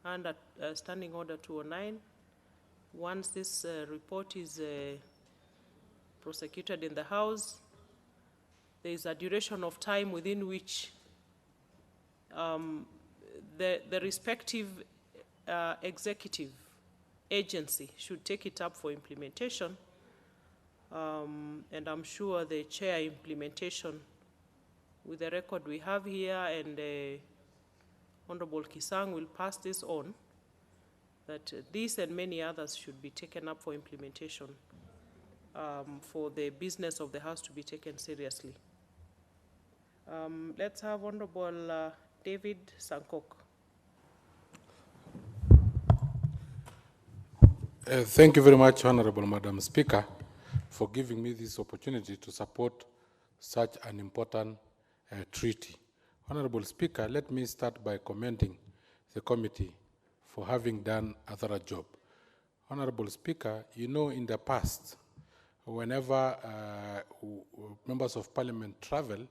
under Standing Order 209. Once this report is prosecuted in the House, there is a duration of time within which the respective executive agency should take it up for implementation. And I'm sure the chair implementation, with the record we have here, and Honorable Kisang will pass this on, that this and many others should be taken up for implementation for the business of the House to be taken seriously. Let's have Honorable David Sankok. Thank you very much, Honorable Madam Speaker, for giving me this opportunity to support such an important treaty. Honorable Speaker, let me start by commending the committee for having done a thorough job. Honorable Speaker, you know, in the past, whenever members of parliament travel,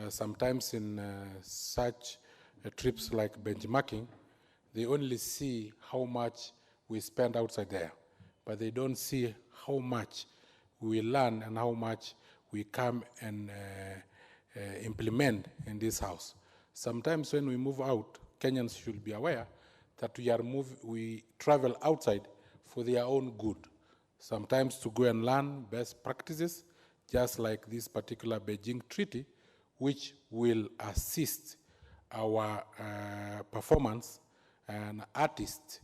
sometimes in such trips like benchmarking, they only see how much we spend outside there, but they don't see how much we learn and how much we come and implement in this house. Sometimes when we move out, Kenyans should be aware that we travel outside for their own good, sometimes to go and learn best practices, just like this particular Beijing Treaty, which will assist our performance and artists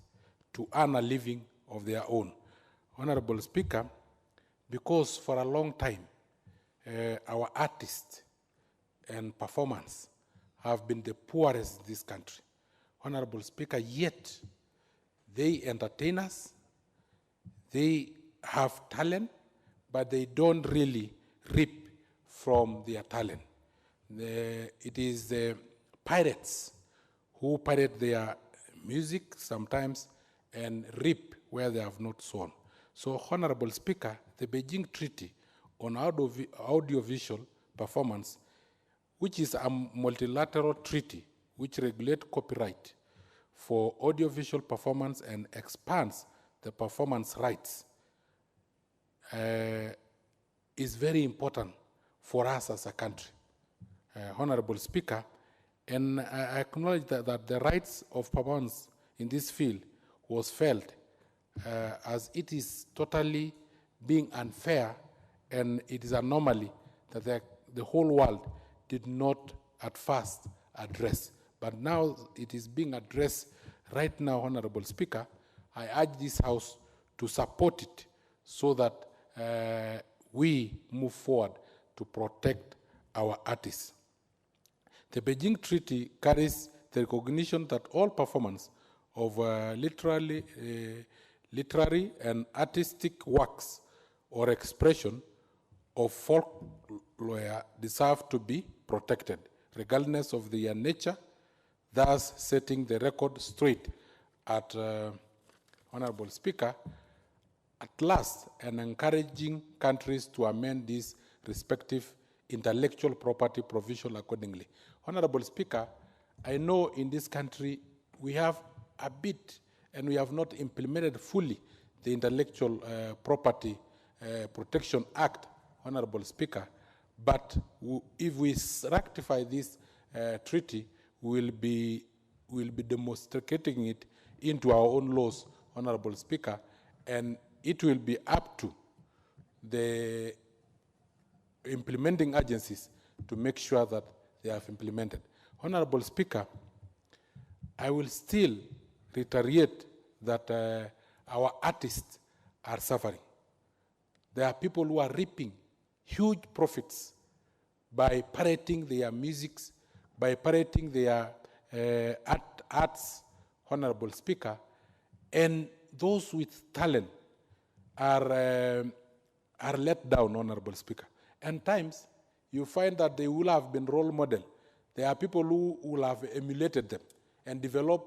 to earn a living of their own. Honorable Speaker, because for a long time, our artists and performance have been the poorest in this country. Honorable Speaker, yet they entertain us, they have talent, but they don't really reap from their talent. It is the pirates who pirate their music sometimes and reap where they have not sown. So, Honorable Speaker, the Beijing Treaty on audiovisual performance, which is a multilateral treaty which regulates copyright for audiovisual performance and expands the performance rights, is very important for us as a country. Honorable Speaker, and I acknowledge that the rights of performance in this field was felt as it is totally being unfair, and it is an anomaly that the whole world did not at first address. But now it is being addressed right now, Honorable Speaker. I urge this House to support it so that we move forward to protect our artists. The Beijing Treaty carries the recognition that all performance of literary and artistic works or expression of folklore deserve to be protected, regardless of their nature, thus setting the record straight at, Honorable Speaker, at last, and encouraging countries to amend these respective intellectual property provision accordingly. Honorable Speaker, I know in this country we have a bit, and we have not implemented fully the Intellectual Property Protection Act, Honorable Speaker, but if we rectify this treaty, we'll be demonstrating it into our own laws, Honorable Speaker, and it will be up to the implementing agencies to make sure that they have implemented. Honorable Speaker, I will still reiterate that our artists are suffering. There are people who are reaping huge profits by pirating their musics, by pirating their arts, Honorable Speaker, and those with talent are let down, Honorable Speaker. And times you find that they will have been role model. There are people who will have emulated them and develop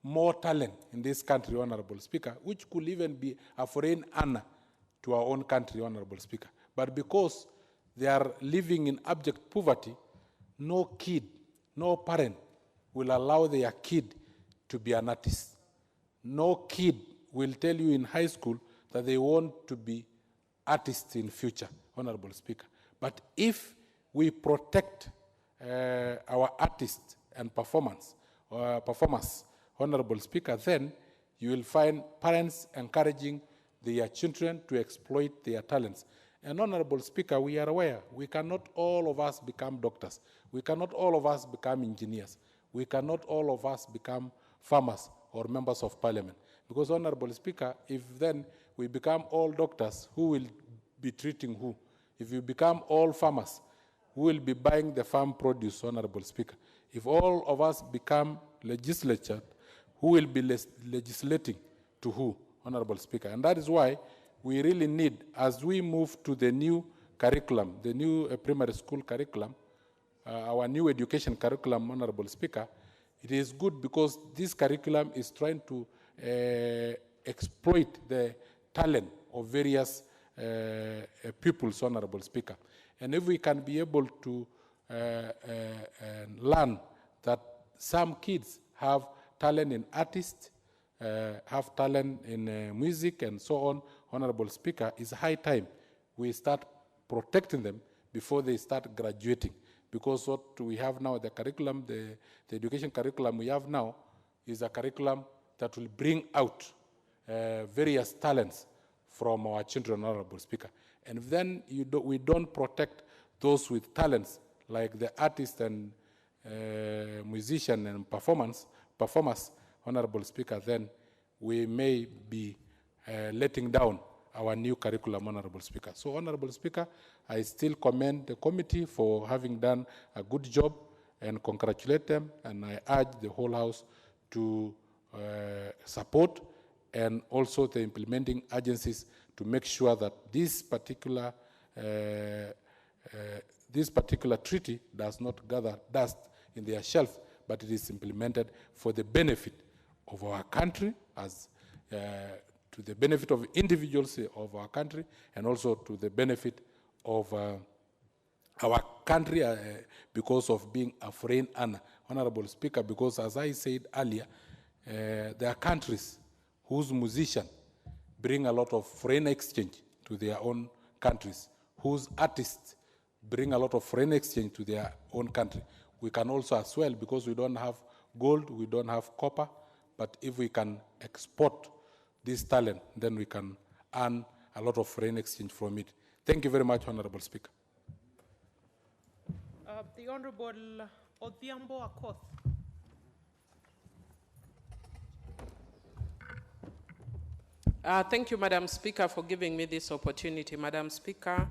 more talent in this country, Honorable Speaker, which could even be a foreign honor to our own country, Honorable Speaker. But because they are living in abject poverty, no kid, no parent will allow their kid to be an artist. No kid will tell you in high school that they want to be artists in future, Honorable Speaker. But if we protect our artists and performers, Honorable Speaker, then you will find parents encouraging their children to exploit their talents. And Honorable Speaker, we are aware, we cannot all of us become doctors. We cannot all of us become engineers. We cannot all of us become farmers or members of parliament. Because, Honorable Speaker, if then we become all doctors, who will be treating who? If we become all farmers, who will be buying the farm produce, Honorable Speaker? If all of us become legislature, who will be legislating to who, Honorable Speaker? And that is why we really need, as we move to the new curriculum, the new primary school curriculum, our new education curriculum, Honorable Speaker, it is good because this curriculum is trying to exploit the talent of various pupils, Honorable Speaker. And if we can be able to learn that some kids have talent in artists, have talent in music and so on, Honorable Speaker, it's high time we start protecting them before they start graduating. Because what we have now, the curriculum, the education curriculum we have now is a curriculum that will bring out various talents from our children, Honorable Speaker. And if then we don't protect those with talents, like the artists and musicians and performers, Honorable Speaker, then we may be letting down our new curriculum, Honorable Speaker. So, Honorable Speaker, I still commend the committee for having done a good job and congratulate them, and I urge the whole House to support and also the implementing agencies to make sure that this particular treaty does not gather dust in their shelf, but it is implemented for the benefit of our country, as to the benefit of individuals of our country, and also to the benefit of our country because of being a foreign earner, Honorable Speaker, because as I said earlier, there are countries whose musicians bring a lot of foreign exchange to their own countries, whose artists bring a lot of foreign exchange to their own country. We can also as well, because we don't have gold, we don't have copper, but if we can export this talent, then we can earn a lot of foreign exchange from it. Thank you very much, Honorable Speaker. The Honorable Odhiambo Akoth. Thank you, Madam Speaker, for giving me this opportunity. Madam Speaker,